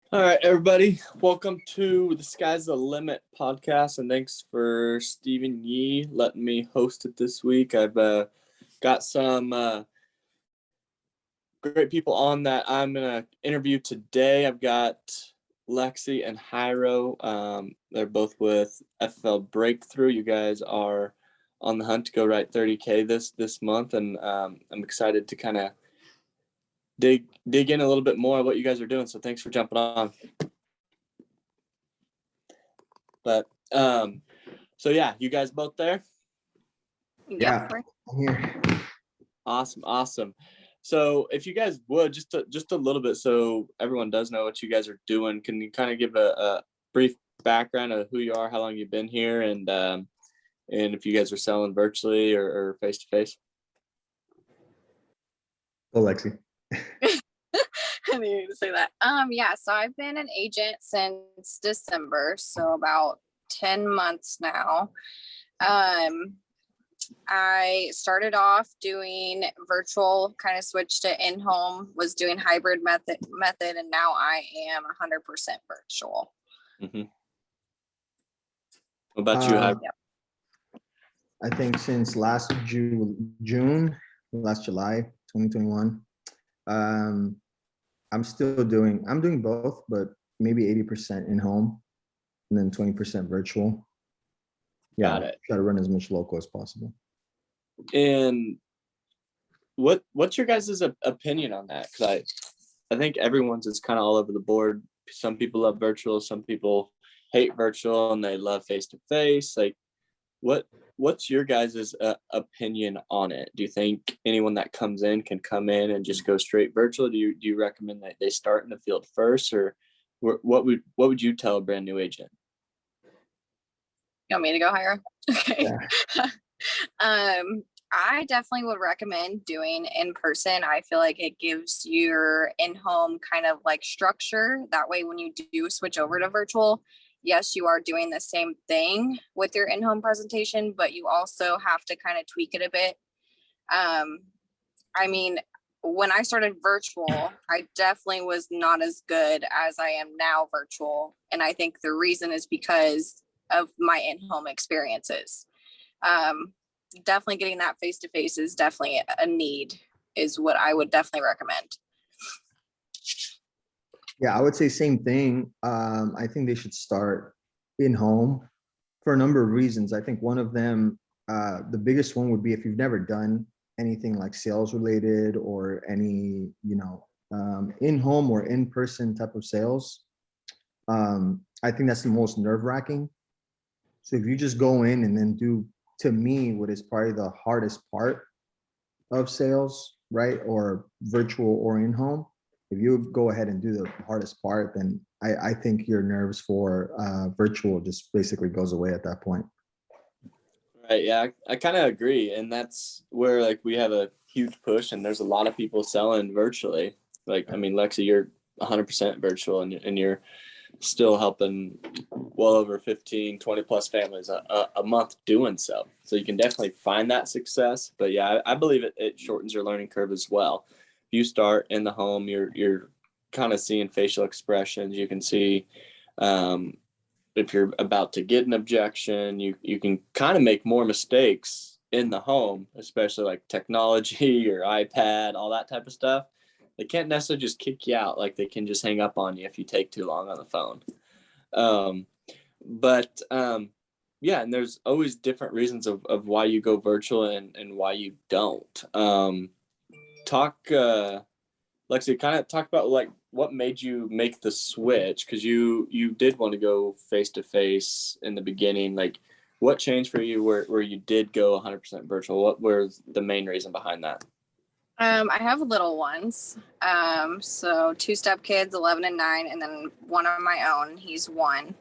All right, everybody. Welcome to the Sky's the Limit podcast, and thanks for Stephen Yee letting me host it this week. I've got some great people on that I'm going to interview today. I've got Lexi and Jairo. They're both with FFL Breakthrough. You guys are on the hunt to go write 30K this month, and I'm excited to kind of dig in a little bit more of what you guys are doing. So thanks for jumping on. But so yeah, you guys both there? Yeah, I'm here. Awesome. So if you guys would just a little bit, so everyone does know what you guys are doing, can you kind of give a brief background of who you are, how long you've been here, and if you guys are selling virtually or face to face? Oh, Lexi. I need to say that. Yeah, so I've been an agent since December, so about 10 months now. I started off doing virtual, kind of switched to in-home, was doing hybrid method, and now I am 100% virtual. Mm-hmm. What about you, Jairo? I think since last July 2021, I'm doing both, but maybe 80% in-home and then 20% virtual. Yeah, Got it. Try to run as much local as possible. And what's your guys' opinion on that? Because I think everyone's is kind of all over the board. Some people love virtual, some people hate virtual, and they love face to face. Like, what's your guys' opinion on it? Do you think anyone that comes in can come in and just go straight virtual? Do you recommend that they start in the field first, or what would you tell a brand new agent? You want me to go, Jairo? Okay. Yeah. I definitely would recommend doing in person. I feel like it gives your in-home kind of like structure. That way, when you do switch over to virtual, yes, you are doing the same thing with your in-home presentation, but you also have to kind of tweak it a bit. I mean, when I started virtual, I definitely was not as good as I am now virtual. And I think the reason is because of my in-home experiences. Definitely getting that face-to-face is definitely a need, is what I would definitely recommend. Yeah, I would say same thing. I think they should start in-home for a number of reasons. I think one of them, the biggest one would be if you've never done anything like sales related or any, in-home or in-person type of sales. I think that's the most nerve-wracking. So if you just go in and then do, to me, what is probably the hardest part of sales, right? Or virtual or in-home, if you go ahead and do the hardest part, then I think your nerves for virtual just basically goes away at that point. Right. Yeah, I kind of agree. And that's where like we have a huge push, and there's a lot of people selling virtually. Like, I mean, Lexi, you're 100% virtual, and you're still helping well over 15, 20 plus families a month doing so. So you can definitely find that success. But yeah, I believe it shortens your learning curve as well. If you start in the home, you're kind of seeing facial expressions. You can see if you're about to get an objection, you can kind of make more mistakes in the home, especially like technology, your iPad, all that type of stuff. They can't necessarily just kick you out like they can just hang up on you if you take too long on the phone. Yeah, and there's always different reasons of why you go virtual and why you don't. Lexi, kind of talk about like what made you make the switch, because you did want to go face-to-face in the beginning. Like, what changed for you where you did go 100% virtual? What was the main reason behind that? I have little ones. So 2 stepkids, 11 and 9, and then one of my own. He's 1.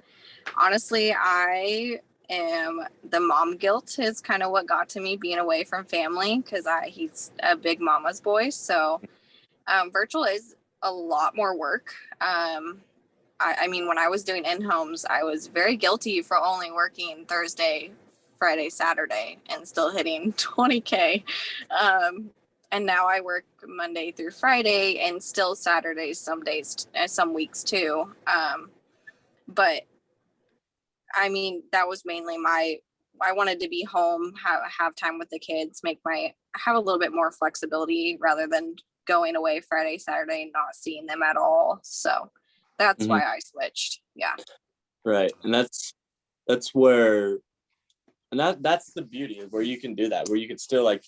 Honestly, I am the mom guilt is kind of what got to me being away from family, because he's a big mama's boy. So virtual is a lot more work. I mean, when I was doing in-homes, I was very guilty for only working Thursday, Friday, Saturday, and still hitting 20K. And now I work Monday through Friday and still Saturdays, some days, some weeks too. But I mean, that was mainly I wanted to be home, have time with the kids, have a little bit more flexibility rather than going away Friday, Saturday and not seeing them at all. So that's why I switched. Yeah. Right. And that's where, and that's the beauty of where you can do that, where you can still, like,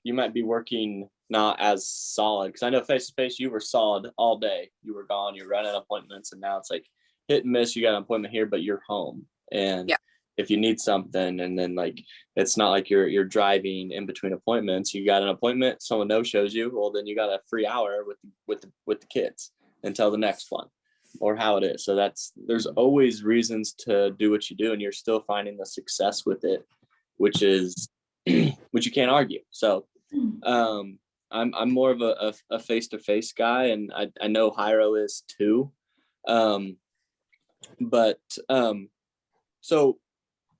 you might be working not as solid, because I know face to face you were solid all day. You were gone, you're running appointments, and now it's like hit and miss. You got an appointment here, but you're home. And if you need something, and then like it's not like you're driving in between appointments. You got an appointment, someone no shows you, well then you got a free hour with the kids until the next one, or how it is. So there's always reasons to do what you do, and you're still finding the success with it, which is which you can't argue. So I'm more of a face-to-face guy, and I know Jairo is too. So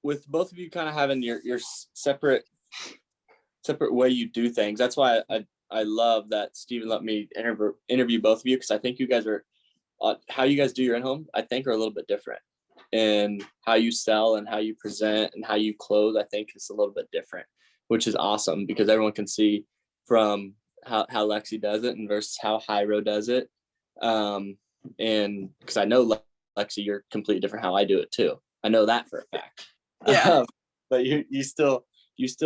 with both of you kind of having your separate way you do things, that's why I love that Steven let me interview both of you, because I think you guys are how you guys do your in-home, I think, are a little bit different, and how you sell and how you present and how you close, I think, is a little bit different, which is awesome, because everyone can see from how Lexi does it and versus how Jairo does it. And because I know Lexi, you're completely different how I do it too. I know that for a fact. Yeah. But you still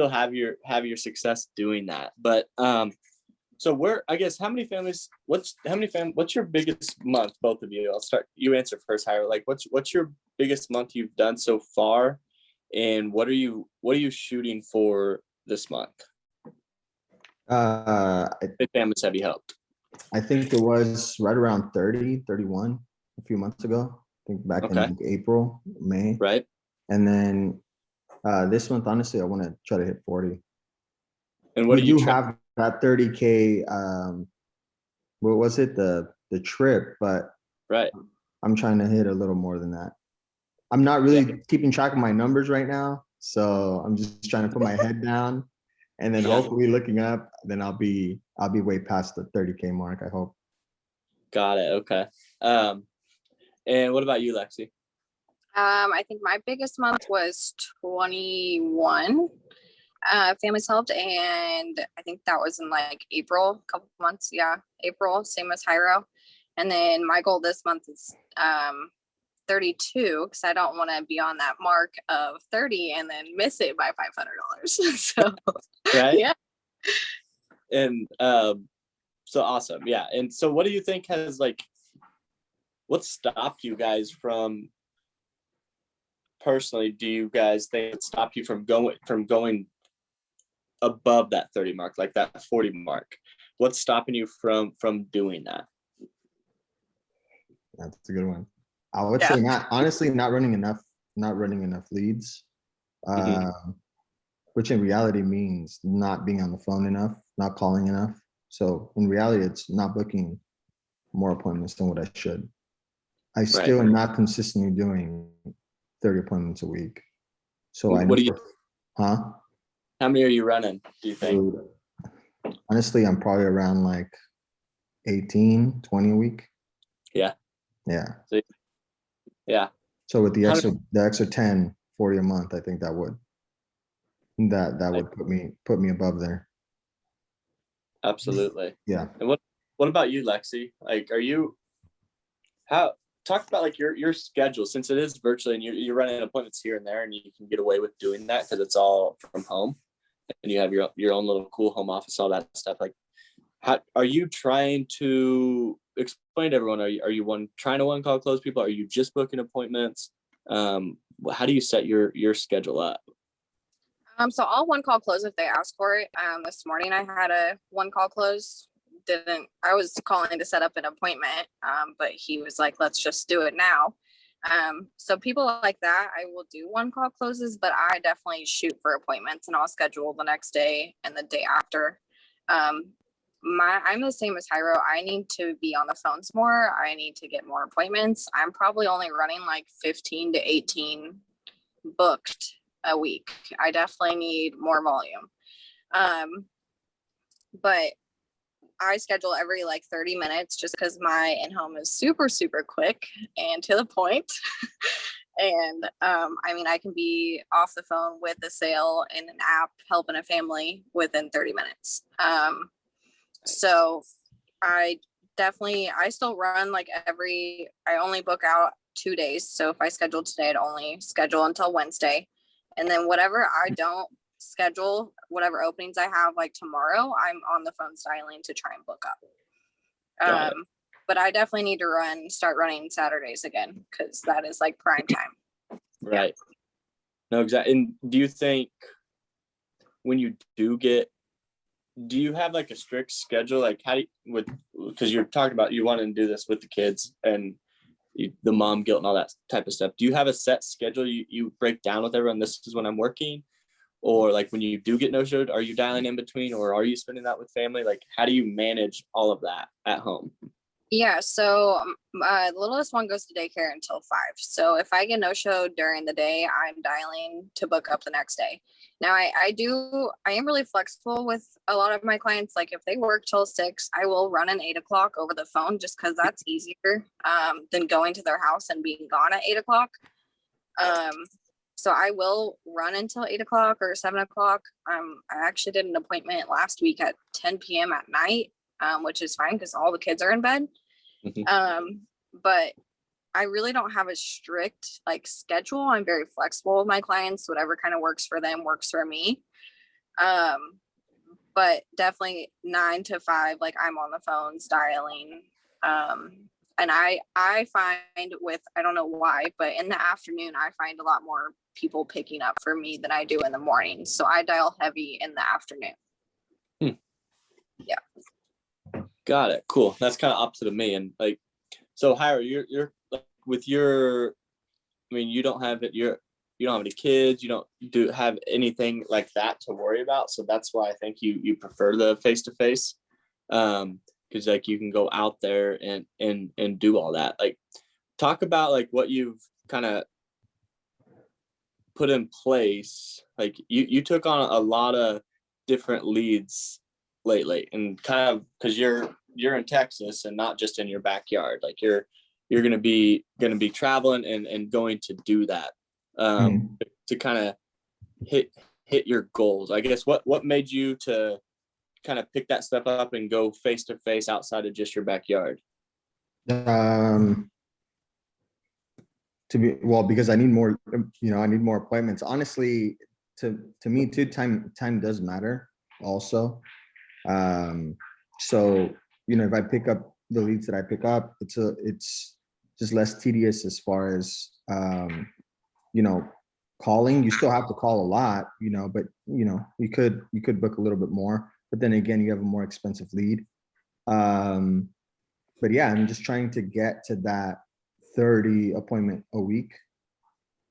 have your success doing that. But so I guess what's your biggest month, both of you? I'll start, you answer first, Jairo. Like what's your biggest month you've done so far, and what are you shooting for this month? Big families have you helped? I think it was right around 30, 31 a few months ago. I think back in like April, May. Right. And then this month, honestly, I want to try to hit 40. And what we do have that 30K, what was it? The trip, but right. I'm trying to hit a little more than that. I'm not really keeping track of my numbers right now. So I'm just trying to put my head down, and then hopefully looking up, then I'll be way past the 30K mark, I hope. Got it. Okay. And what about you, Lexi? I think my biggest month was 21 families helped, and I think that was in like April, a couple months. Yeah, April, same as Jairo. And then my goal this month is 32, because I don't want to be on that mark of 30 and then miss it by $500. So right. Yeah. And so awesome. Yeah. And so what do you think what stopped you guys from, personally, do you guys think it stopped you from going above that 30 mark, like that 40 mark? What's stopping you from doing that? That's a good one. I would say not running enough leads, which in reality means not being on the phone enough, not calling enough. So in reality, it's not booking more appointments than what I should. I still am not consistently doing 30 appointments a week. So I know. How many are you running, do you think? Honestly, I'm probably around like 18, 20 a week. Yeah. Yeah. So, yeah. So with the extra 10, 40 a month, I think that would put me above there. Absolutely. Yeah. And what about you, Lexi? Like, talk about like your schedule, since it is virtually and you're running appointments here and there, and you can get away with doing that because it's all from home and you have your own little cool home office, all that stuff. Like, how are you trying to explain to everyone? Are you trying to one call close people? Are you just booking appointments? How do you set your schedule up? So I'll one call close if they ask for it. This morning I had a one call close. I was calling to set up an appointment, but he was like, let's just do it now. So people like that, I will do one call closes, but I definitely shoot for appointments, and I'll schedule the next day and the day after. I'm the same as Jairo. I need to be on the phones more. I need to get more appointments. I'm probably only running like 15 to 18 booked a week. I definitely need more volume. but I schedule every like 30 minutes just because my in-home is super, super quick and to the point. And I mean, I can be off the phone with a sale in an app helping a family within 30 minutes. So I still run like I only book out 2 days. So if I schedule today, I'd only schedule until Wednesday. And then whatever I don't schedule, whatever openings I have like tomorrow, I'm on the phone styling to try and book up. But I definitely need to start running Saturdays again, because that is like prime time. Right. Yeah. No, exactly. And do you think when you do you have like a strict schedule? Like how do you, because you're talking about you wanting to do this with the kids and the mom guilt and all that type of stuff. Do you have a set schedule you break down with everyone? This is when I'm working, or like when you do get no showed, are you dialing in between, or are you spending that with family? Like how do you manage all of that at home? Yeah, so the littlest one goes to daycare until 5. So if I get no show during the day, I'm dialing to book up the next day. Now I am really flexible with a lot of my clients. Like if they work till 6, I will run an 8 o'clock over the phone just because that's easier than going to their house and being gone at 8 o'clock. So I will run until 8 o'clock or 7 o'clock. I actually did an appointment last week at 10 p.m. at night, which is fine because all the kids are in bed. But I really don't have a strict like schedule. I'm very flexible with my clients. Whatever kind of works for them works for me. But definitely 9 to 5, like I'm on the phone dialing. And I find I don't know why, but in the afternoon, I find a lot more people picking up for me than I do in the morning. So I dial heavy in the afternoon. Yeah. Got it. Cool. That's kind of opposite of me. And like, so Jairo, you're like, with your, I mean, you don't have any kids, you don't have anything like that to worry about. So that's why I think you prefer the face-to-face. Because like you can go out there and do all that. Like talk about like what you've kind of put in place. Like you took on a lot of different leads lately, and kind of because you're in Texas and not just in your backyard. Like you're gonna be traveling and going to do that to kind of hit your goals. I guess what made you to kind of pick that stuff up and go face to face outside of just your backyard? Because I need more, I need more appointments. Honestly, to me too, time does matter also. So, if I pick up the leads that I pick up, it's just less tedious as far as, calling. You still have to call a lot, but, you could book a little bit more, but then again, you have a more expensive lead. But yeah, I'm just trying to get to that 30 appointment a week.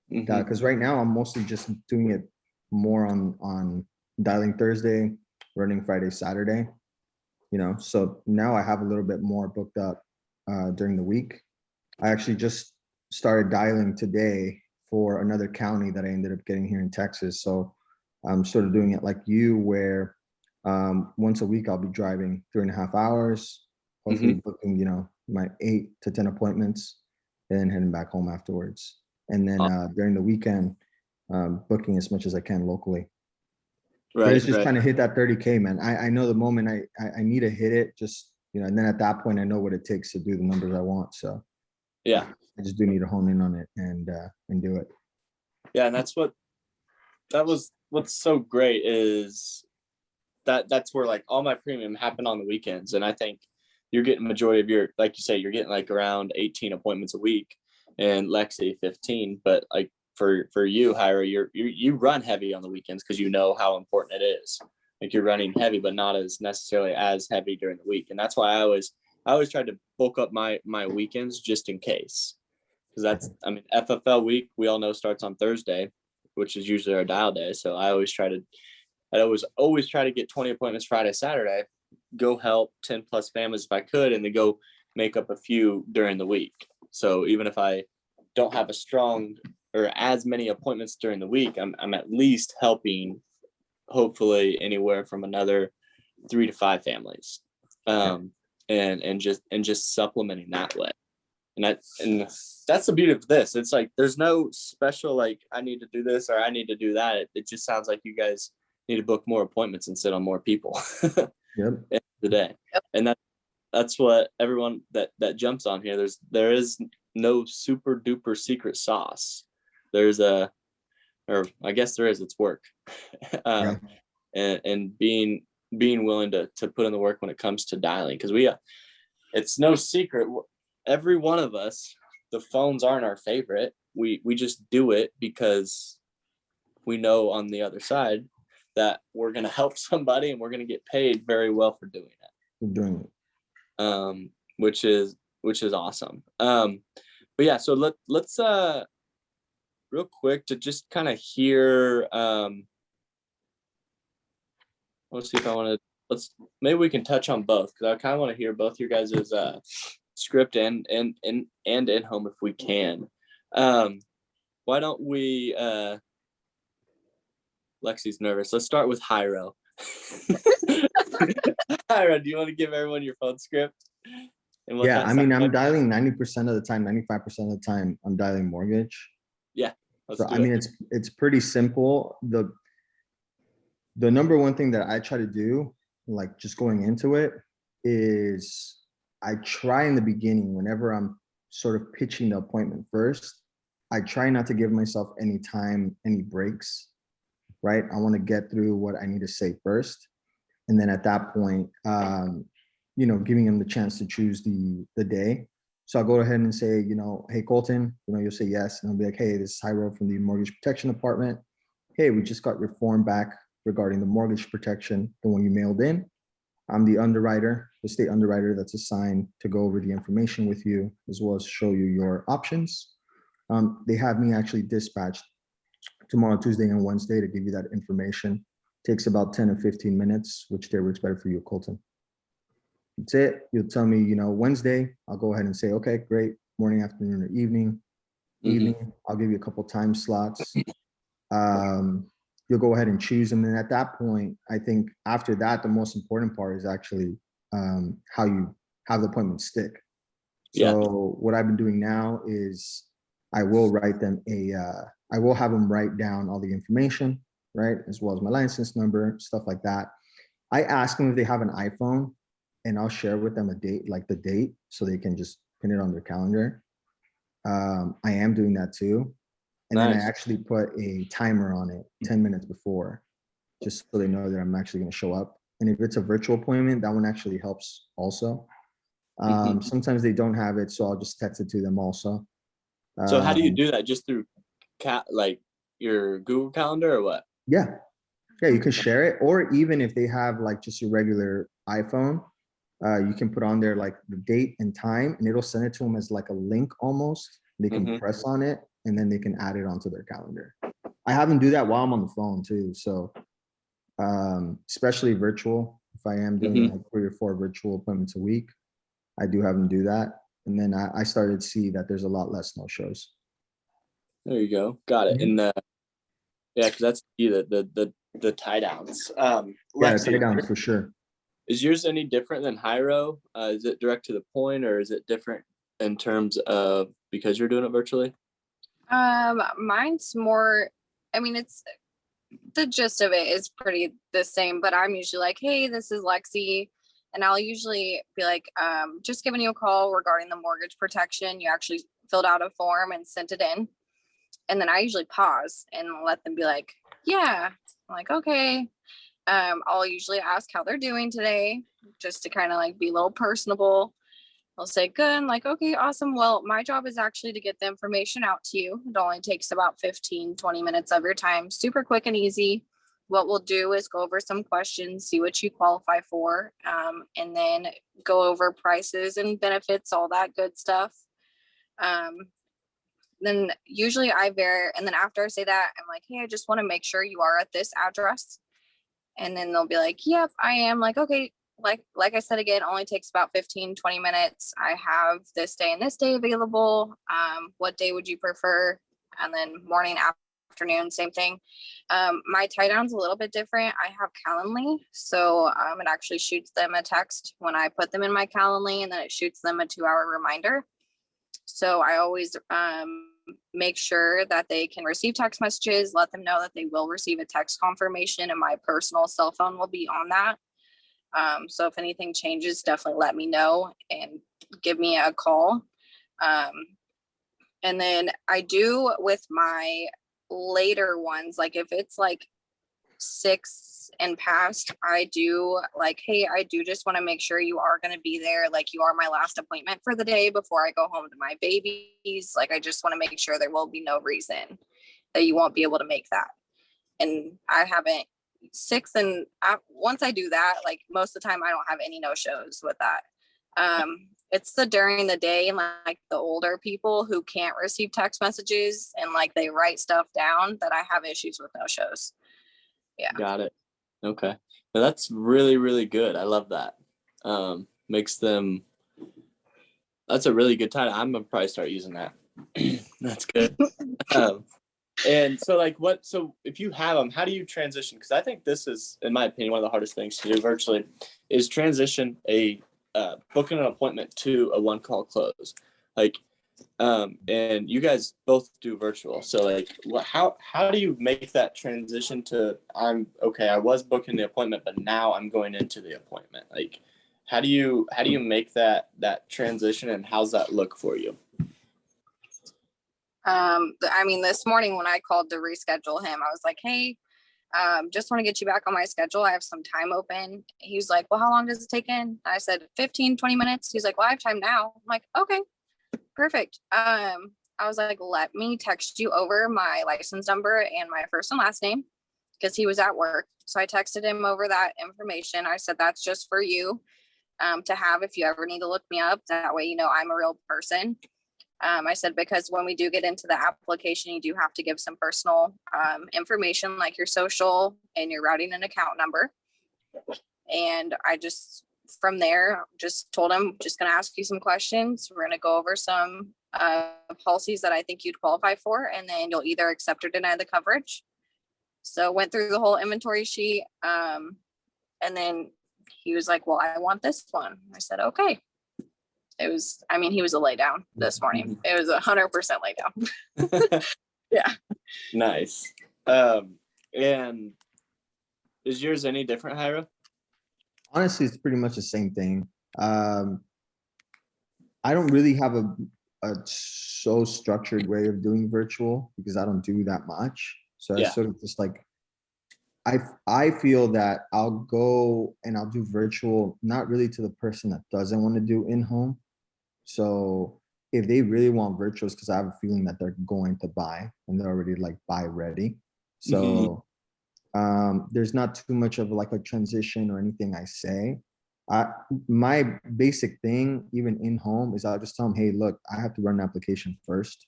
Because right now I'm mostly just doing it more on dialing Thursday, running Friday, Saturday, so now I have a little bit more booked up during the week. I actually just started dialing today for another county that I ended up getting here in Texas. So I'm sort of doing it like you, where once a week I'll be driving 3.5 hours, hopefully booking, my 8 to 10 appointments, and then heading back home afterwards. And then during the weekend, booking as much as I can locally. Right, but it's just trying to hit that 30K, man. I know the moment I need to hit it, just, and then at that point I know what it takes to do the numbers I want. So yeah, I just do need to hone in on it and do it. Yeah, and what's so great is that's where like all my premium happened on the weekends, and I think you're getting majority of your, like you say, you're getting like around 18 appointments a week, and Lexi 15. But like for you, Jairo, you run heavy on the weekends because you know how important it is. Like you're running heavy, but not as necessarily as heavy during the week, and that's why I always tried to bulk up my weekends just in case. Because FFL week, we all know, starts on Thursday, which is usually our dial day. So I always try to get 20 appointments Friday, Saturday, go help 10 plus families if I could, and then go make up a few during the week. So even if I don't have a strong or as many appointments during the week, I'm at least helping, hopefully, anywhere from another 3 to 5 families, and just supplementing that way. And that's the beauty of this. It's like there's no special like I need to do this or I need to do that. It just sounds like you guys need to book more appointments and sit on more people. Yep. End of the day. And that's what everyone that jumps on here. There is no super duper secret sauce. Or I guess there is. It's work, and being willing to put in the work when it comes to dialing, because it's no secret. Every one of us, the phones aren't our favorite. We just do it because we know on the other side that we're going to help somebody and we're going to get paid very well for doing it. We're doing it. Which is awesome. But yeah, so let's real quick to just kind of hear, let's see if I want to, maybe we can touch on both, because I kind of want to hear both your guys' script and in-home if we can. Why don't we, Lexi's nervous. Let's start with Jairo. Jairo, do you want to give everyone your phone script? Yeah, I mean, I'm dialing 90% of the time, 95% of the time, I'm dialing mortgage. Yeah. So I mean, it's pretty simple. The number one thing that I try to do, like just going into it, is I try in the beginning, whenever I'm sort of pitching the appointment first, I try not to give myself any time, any breaks, right? I want to get through what I need to say first. And then at that point, giving them the chance to choose the day. So I'll go ahead and say, hey, Colton, you'll say yes. And I'll be like, hey, this is Jairo from the Mortgage Protection Department. Hey, we just got your form back regarding the mortgage protection, the one you mailed in. I'm the underwriter, the state underwriter that's assigned to go over the information with you, as well as show you your options. They have me actually dispatched tomorrow, Tuesday, and Wednesday to give you that information. Takes about 10 or 15 minutes, which day works better for you, Colton. That's it. You'll tell me, Wednesday, I'll go ahead and say, okay, great. Morning, afternoon, or evening. Evening, I'll give you a couple time slots. You'll go ahead and choose. And then at that point, I think after that, the most important part is actually how you have the appointment stick. So what I've been doing now is I will have them write down all the information, right? As well as my license number, stuff like that. I ask them if they have an iPhone, and I'll share with them a date, like the date, so they can just pin it on their calendar. I am doing that too. And then I actually put a timer on it 10 minutes before, just so they know that I'm actually going to show up. And if it's a virtual appointment, that one actually helps also. Sometimes they don't have it, so I'll just text it to them also. So how do you do that? Just through like your Google Calendar or what? Yeah, you can share it. Or even if they have like just your regular iPhone, you can put on there like the date and time, and it'll send it to them as like a link almost. They can press on it, and then they can add it onto their calendar. I have them do that while I'm on the phone too. So especially virtual, if I am doing like 3 or 4 virtual appointments a week, I do have them do that. And then I started to see that there's a lot less no-shows. There you go. Got it. And yeah, because that's the tie downs. Lexi, tie downs for sure. Is yours any different than Jairo? Is it direct to the point, or is it different in terms of because you're doing it virtually? Mine's more, I mean, it's the gist of it is pretty the same, but I'm usually like, hey, this is Lexi. And I'll usually be like, just giving you a call regarding the mortgage protection. You actually filled out a form and sent it in. And then I usually pause and let them be like, yeah. I'm like, okay. I'll usually ask how they're doing today, just to kind of like be a little personable. I'll say, good. I'm like, okay, awesome. Well, my job is actually to get the information out to you. It only takes about 15, 20 minutes of your time. Super quick and easy. What we'll do is go over some questions, see what you qualify for, and then go over prices and benefits, all that good stuff. Then usually and then after I say that, I'm like, hey, I just want to make sure you are at this address. And then they'll be like, yep, I am. Like, okay, like I said, again, only takes about 15, 20 minutes. I have this day and this day available. What day would you prefer? And then morning, afternoon, same thing. My tie down's a little bit different. I have Calendly, so it actually shoots them a text when I put them in my Calendly, and then it shoots them a 2-hour reminder. So I always make sure that they can receive text messages, let them know that they will receive a text confirmation, and my personal cell phone will be on that. So if anything changes, definitely let me know and give me a call. And then I do with my later ones, like if it's like 6 and past, I do like, hey, I do just want to make sure you are going to be there. Like you are my last appointment for the day before I go home to my babies. Like I just want to make sure there will be no reason that you won't be able to make that. And I haven't 6 and once I do that, like most of the time I don't have any no shows with that. It's the during the day and like the older people who can't receive text messages and like they write stuff down that I have issues with no shows. Yeah. Got it. Okay. Well, that's really, really good. I love that. Makes them, that's a really good time. I'm gonna probably start using that. That's good. And so like so if you have them, how do you transition? Because I think this is, in my opinion, one of the hardest things to do virtually is transition booking an appointment to a one call close. Like, and you guys both do virtual. So like how do you make that transition to I was booking the appointment, but now I'm going into the appointment? Like how do you make that transition, and how's that look for you? I mean, this morning when I called to reschedule him, I was like, hey, just want to get you back on my schedule. I have some time open. He was like, well, how long does it take in? I said 15-20 minutes. He's like, well, I have time now. I'm like, okay, perfect. I was like, let me text you over my license number and my first and last name, because he was at work. So I texted him over that information. I said, that's just for you to have if you ever need to look me up. That way, you know, I'm a real person. I said, because when we do get into the application, you do have to give some personal information like your social and your routing and account number. And I just, from there, just told him, just going to ask you some questions. We're going to go over some policies that I think you'd qualify for, and then you'll either accept or deny the coverage. So went through the whole inventory sheet. And then he was like, well, I want this one. I said, okay. It was, I mean, he was a lay down this morning. It was 100% lay down. Yeah. Nice. And is yours any different, Jairo? Honestly, it's pretty much the same thing. I don't really have a so structured way of doing virtual because I don't do that much. So I sort of just like, I feel that I'll go and I'll do virtual, not really to the person that doesn't want to do in-home. So if they really want virtuals, because I have a feeling that they're going to buy and they're already like buy ready. So there's not too much of like a transition or anything I say. My basic thing, even in home, is I'll just tell them, hey, look, I have to run an application first.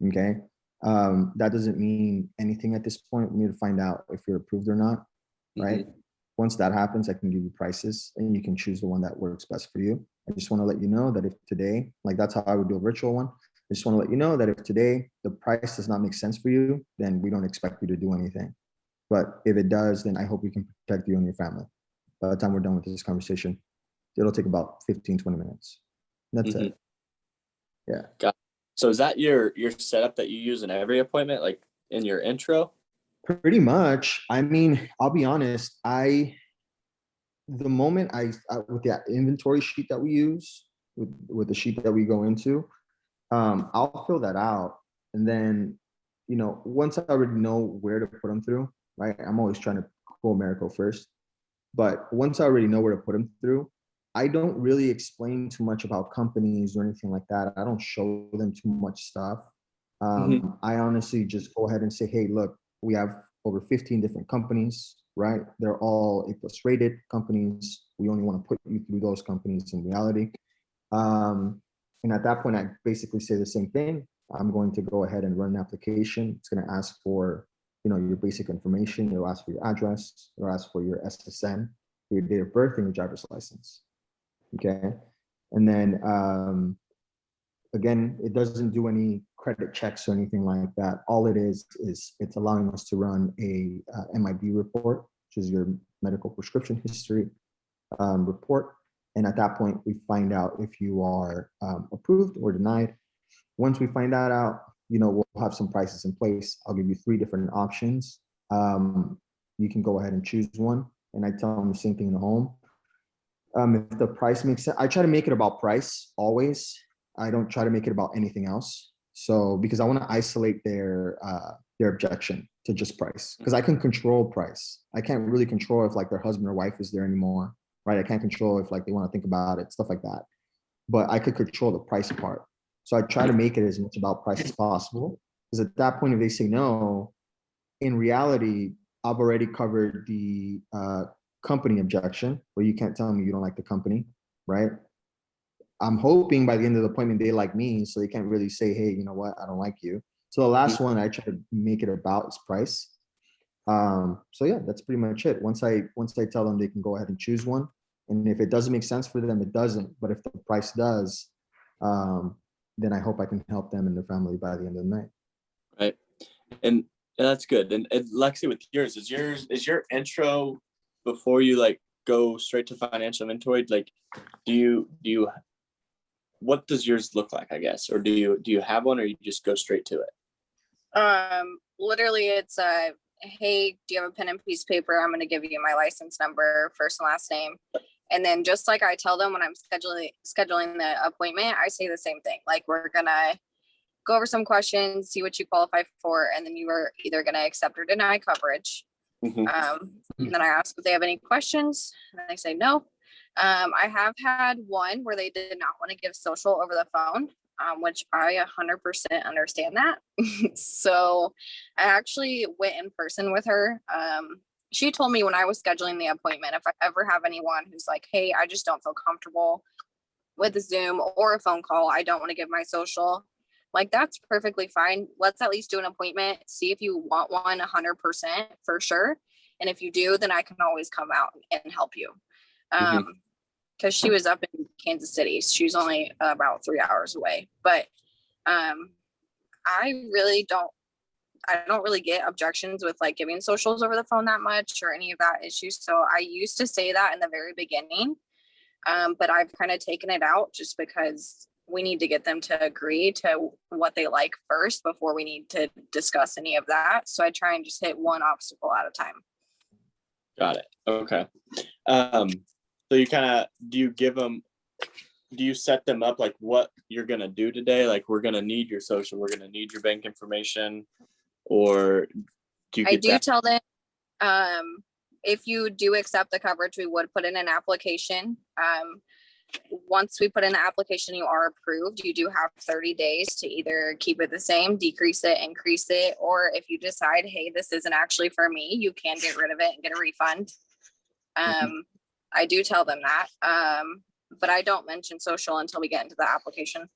Okay. That doesn't mean anything at this point. We need to find out if you're approved or not. Right. Once that happens, I can give you prices and you can choose the one that works best for you. I just want to let you know that if today, like that's how I would do a virtual one. I just want to let you know that if today the price does not make sense for you, then we don't expect you to do anything. But if it does, then I hope we can protect you and your family. By the time we're done with this conversation, it'll take about 15-20 minutes. That's it. Yeah. Got it. So is that your setup that you use in every appointment, like in your intro? Pretty much. I mean, I'll be honest. The moment I with that inventory sheet that we use, with the sheet that we go into, I'll fill that out, and then, you know, once I already know where to put them through, right? I'm always trying to quote America first, but once I already know where to put them through, I don't really explain too much about companies or anything like that. I don't show them too much stuff. I honestly just go ahead and say, hey, look, we have over 15 different companies, right? They're all A+ rated companies. We only want to put you through those companies in reality. And at that point, I basically say the same thing. I'm going to go ahead and run an application. It's going to ask for, you know, your basic information. It'll ask for your address. It'll ask for your SSN, your date of birth, and your driver's license. Okay. And then, again, it doesn't do any credit checks or anything like that. All it is it's allowing us to run a MIB report, which is your medical prescription history report. And at that point, we find out if you are approved or denied. Once we find that out, we'll have some prices in place. I'll give you 3 different options. You can go ahead and choose one. And I tell them the same thing in the home. If the price makes sense, I try to make it about price always. I don't try to make it about anything else. So because I want to isolate their objection to just price, because I can control price. I can't really control if like their husband or wife is there anymore, right? I can't control if like they want to think about it, stuff like that. But I could control the price part. So I try to make it as much about price as possible. Because at that point, if they say no, in reality, I've already covered the company objection, where you can't tell me you don't like the company, right? I'm hoping by the end of the appointment, they like me, so they can't really say, hey, you know what, I don't like you. So the last one I try to make it about is price. So yeah, that's pretty much it. Once I tell them they can go ahead and choose one, and if it doesn't make sense for them, it doesn't. But if the price does, then I hope I can help them and their family by the end of the night. Right, and that's good. And Lexi, with yours, is your intro before you like go straight to financial inventory? Like, do you what does yours look like, I guess, or do you have one, or you just go straight to it? Literally, it's hey, do you have a pen and piece of paper? I'm going to give you my license number, first and last name. And then just like I tell them when I'm scheduling the appointment, I say the same thing. Like, we're going to go over some questions, see what you qualify for, and then you are either going to accept or deny coverage. Mm-hmm. And then I ask if they have any questions, and they say no. I have had one where they did not want to give social over the phone, which I 100% understand that. So I actually went in person with her. She told me when I was scheduling the appointment, if I ever have anyone who's like, hey, I just don't feel comfortable with a Zoom or a phone call, I don't want to give my social, like, that's perfectly fine. Let's at least do an appointment, see if you want one 100% for sure. And if you do, then I can always come out and help you. Because she was up in Kansas City. She was only about 3 hours away. But I don't really get objections with like giving socials over the phone that much or any of that issues. So I used to say that in the very beginning, but I've kind of taken it out just because we need to get them to agree to what they like first before we need to discuss any of that. So I try and just hit one obstacle at a time. Got it. Okay. So you kind of, do you set them up like what you're going to do today? Like, we're going to need your social, we're going to need your bank information, or do you I do tell them, if you do accept the coverage, we would put in an application. Once we put in the application, you are approved. You do have 30 days to either keep it the same, decrease it, increase it, or if you decide, hey, this isn't actually for me, you can get rid of it and get a refund. I do tell them that, but I don't mention social until we get into the application.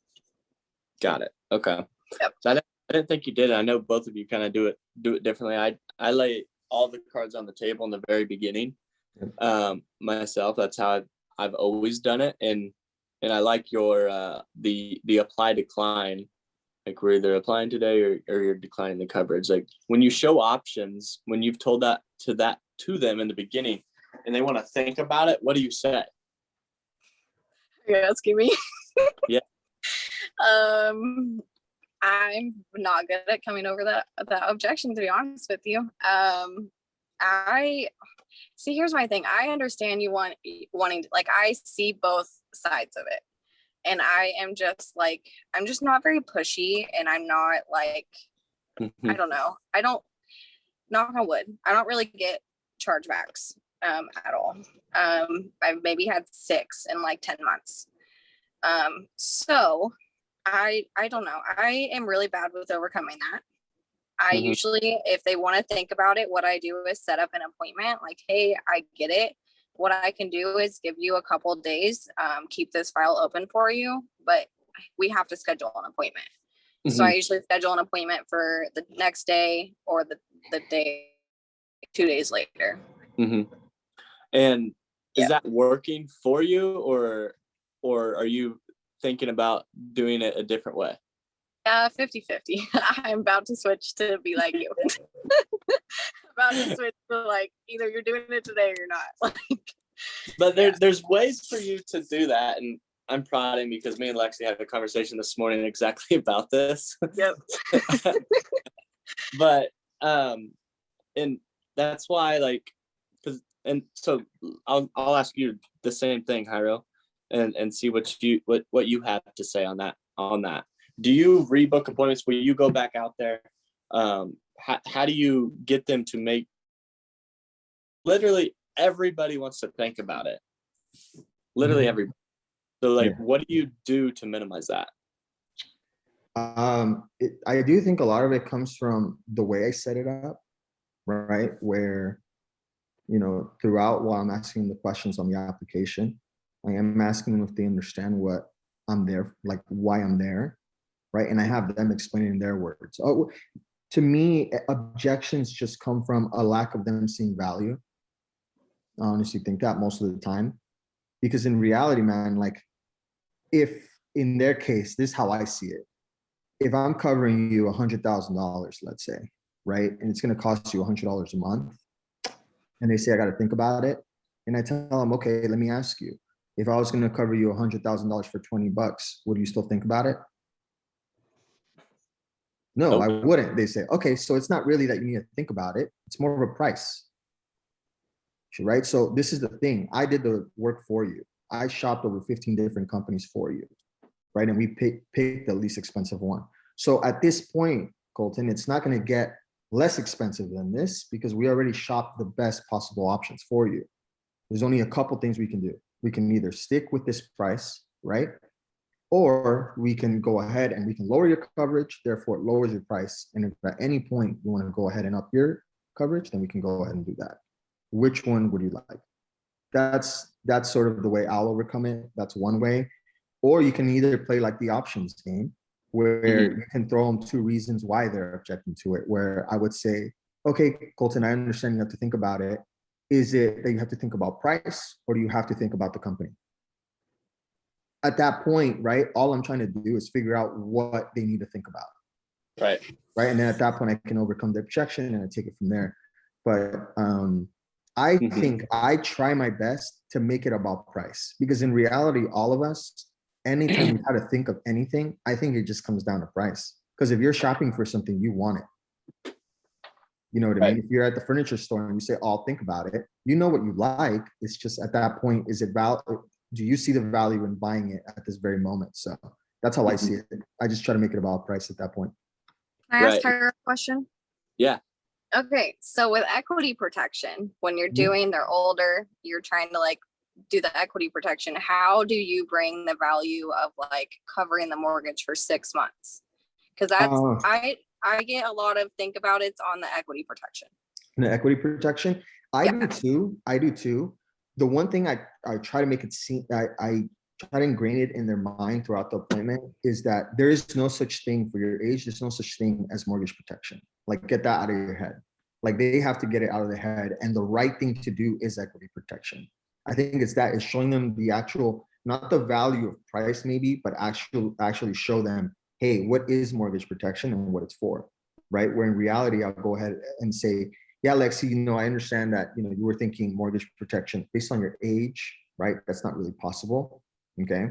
Got it. Okay. Yep. So I didn't think you did it. I know both of you kind of do it differently. I lay all the cards on the table in the very beginning. Myself, that's how I've always done it. And I like your the apply decline. Like, we're either applying today or you're declining the coverage. Like, when you show options, when you've told that to them in the beginning and they want to think about it, what do you say? You're asking me? Yeah. I'm not good at coming over that objection, to be honest with you. I see, here's my thing. I understand you wanting to, like, I see both sides of it. And I am just like, I'm just not very pushy, and I'm not like, I don't know. Knock on wood, I don't really get chargebacks at all. I've maybe had 6 in like 10 months. So I don't know. I am really bad with overcoming that. I usually, if they want to think about it, what I do is set up an appointment. Like, hey, I get it. What I can do is give you a couple of days, keep this file open for you, but we have to schedule an appointment. So I usually schedule an appointment for the next day or the day 2 days later. And is that working for you, or are you thinking about doing it a different way? 50-50. I'm about to switch to be like you. About to switch to like either you're doing it today or you're not. Like, but there's ways for you to do that, and I'm prodding because me and Lexi had a conversation this morning exactly about this. Yep. But and that's why, like, because, and so I'll ask you the same thing, Jairo, and see what you have to say on that. Do you rebook appointments? Will you go back out there? How do you get them to make? Literally everybody wants to think about it. Literally everybody. So, like, what do you do to minimize that? I do think a lot of it comes from the way I set it up, right? Where, throughout while I'm asking the questions on the application, I am asking them if they understand what I'm there, like why I'm there, right? And I have them explaining in their words. Oh, to me, objections just come from a lack of them seeing value. I honestly think that most of the time, because in reality, man, like, if in their case, this is how I see it. If I'm covering you $100,000, let's say, right, and it's going to cost you $100 a month, and they say I got to think about it, and I tell them, okay, let me ask you, if I was going to cover you $100,000 for $20, would you still think about it? No, Nope. I wouldn't. They say, okay, so it's not really that you need to think about it. It's more of a price, right? So this is the thing. I did the work for you. I shopped over 15 different companies for you, right? And we picked the least expensive one. So at this point, Colton, it's not going to get less expensive than this because we already shopped the best possible options for you. There's only a couple things we can do. We can either stick with this price, right? Or we can go ahead and we can lower your coverage, therefore it lowers your price. And if at any point you want to go ahead and up your coverage, then we can go ahead and do that. Which one would you like? That's sort of the way I'll overcome it. That's one way. Or you can either play like the options game, where you can throw them two reasons why they're objecting to it, where I would say, okay, Colton, I understand you have to think about it. Is it that you have to think about price, or do you have to think about the company? At that point, right, all I'm trying to do is figure out what they need to think about. Right. Right. And then at that point, I can overcome the objection and I take it from there. But I think I try my best to make it about price, because in reality, all of us, anytime we try to think of anything, I think it just comes down to price. Because if you're shopping for something, you want it. You know what I mean? If you're at the furniture store and you say, oh, I'll think about it, you know what you like. It's just at that point, is it valid? Do you see the value in buying it at this very moment? So that's how I see it. I just try to make it about price at that point. Can I ask her a question? Yeah. Okay, so with equity protection, when you're doing, they're older, you're trying to like do the equity protection, how do you bring the value of like covering the mortgage for 6 months? Because that's I get a lot of think about it's on the equity protection. The equity protection, I do too. The one thing I try to make it seem, I try to ingrain it in their mind throughout the appointment, is that there is no such thing for your age. There's no such thing as mortgage protection. Like, get that out of your head. Like, they have to get it out of their head. And the right thing to do is equity protection. I think it's showing them the actual, not the value of price maybe, but actually show them, hey, what is mortgage protection and what it's for, right? Where in reality, I'll go ahead and say, yeah, Lexi, I understand that, you were thinking mortgage protection based on your age, right? That's not really possible. Okay.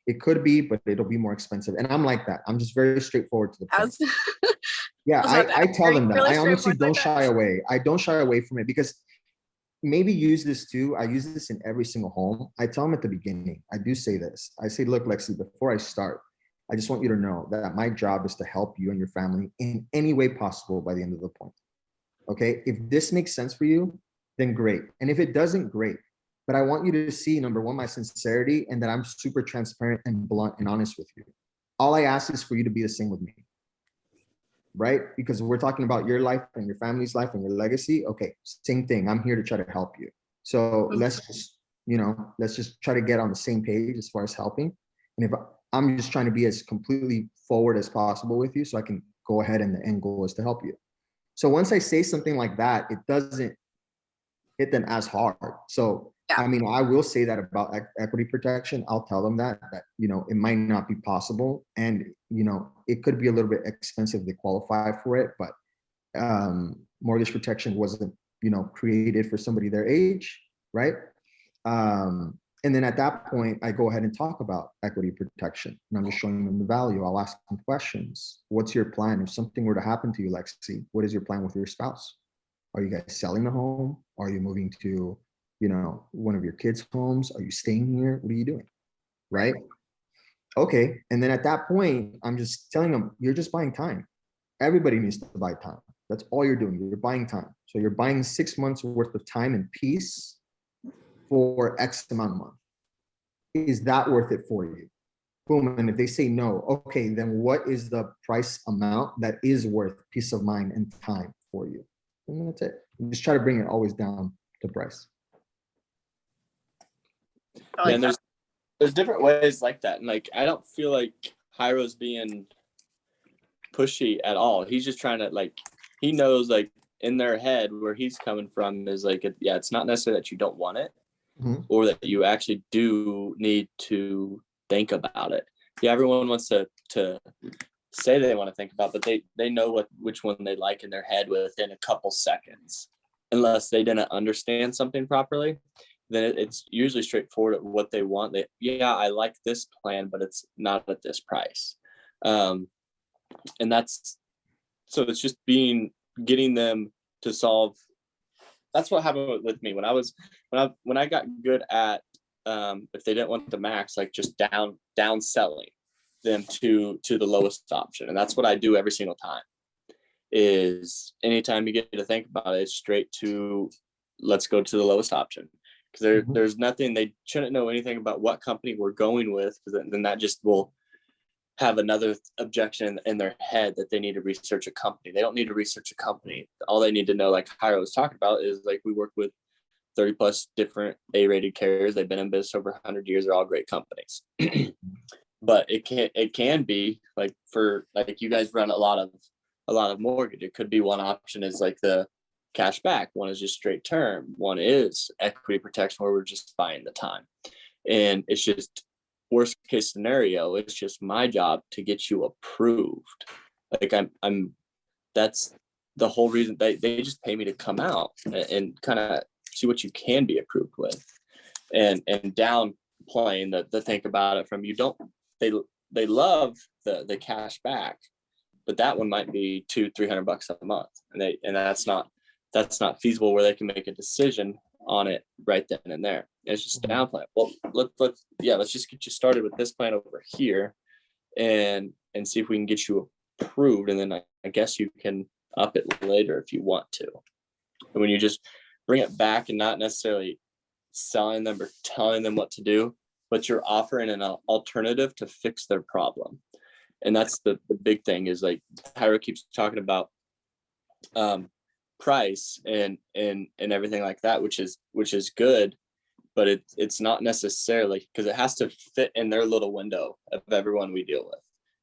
It could be, but it'll be more expensive. And I'm like that. I'm just very straightforward to the point. Yeah, I tell them that. Really I honestly don't shy away. I don't shy away from it, because maybe use this too. I use this in every single home. I tell them at the beginning, I do say this. I say, look, Lexi, before I start, I just want you to know that my job is to help you and your family in any way possible by the end of the appointment. Okay, if this makes sense for you, then great. And if it doesn't, great. But I want you to see, number one, my sincerity, and that I'm super transparent and blunt and honest with you. All I ask is for you to be the same with me, right? Because we're talking about your life and your family's life and your legacy. Okay, same thing. I'm here to try to help you. So let's just try to get on the same page as far as helping. And if I'm just trying to be as completely forward as possible with you, so I can go ahead, and the end goal is to help you. So once I say something like that, it doesn't hit them as hard. So I mean, I will say that about equity protection. I'll tell them that, it might not be possible. And, it could be a little bit expensive to qualify for it, but mortgage protection wasn't, created for somebody their age, right? And then at that point, I go ahead and talk about equity protection, and I'm just showing them the value. I'll ask them questions. What's your plan? If something were to happen to you, Lexi, what is your plan with your spouse? Are you guys selling the home? Are you moving to, one of your kids' homes? Are you staying here? What are you doing? Right? Okay. And then at that point, I'm just telling them, you're just buying time. Everybody needs to buy time. That's all you're doing. You're buying time. So you're buying 6 months worth of time and peace for X amount of month. Is that worth it for you? Boom. And if they say no, okay, then what is the price amount that is worth peace of mind and time for you? And that's it. You just try to bring it always down to price. And there's different ways like that. And like, I don't feel like Jairo's being pushy at all. He's just trying to, like, he knows, like, in their head where he's coming from is like, it's not necessarily that you don't want it, or that you actually do need to think about it. Yeah, everyone wants to say they want to think about, but they know which one they like in their head within a couple seconds. Unless they didn't understand something properly, then it's usually straightforward at what they want. I like this plan, but it's not at this price. And so it's just getting them to solve. That's what happened with me when I got good at, if they didn't want the max, like just down selling them to the lowest option. And that's what I do every single time. Is anytime you get to think about it, it's straight to, let's go to the lowest option. Because there's nothing, they shouldn't know anything about what company we're going with, because then that just will have another objection in their head that they need to research a company. They don't need to research a company. All they need to know, like Jairo was talking about, is like, we work with 30 plus different A-rated carriers. They've been in business over 100 years. They're all great companies. But it can be like, for like, you guys run a lot of mortgage. It could be one option is like the cash back. One is just straight term. One is equity protection, where we're just buying the time. And it's just, worst case scenario, it's just my job to get you approved. Like that's the whole reason they just pay me to come out and kind of see what you can be approved with, and downplaying the think about it from, they love the cash back, but that one might be $200-300 a month, and that's not feasible where they can make a decision on it right then and there. It's just downplay. Well, let's just get you started with this plan over here, and see if we can get you approved, and then I guess you can up it later if you want to. And when you just bring it back and not necessarily selling them or telling them what to do, but you're offering an alternative to fix their problem. And that's the big thing, is like Jairo keeps talking about price and everything like that, which is good, but it's not necessarily, because it has to fit in their little window of everyone we deal with.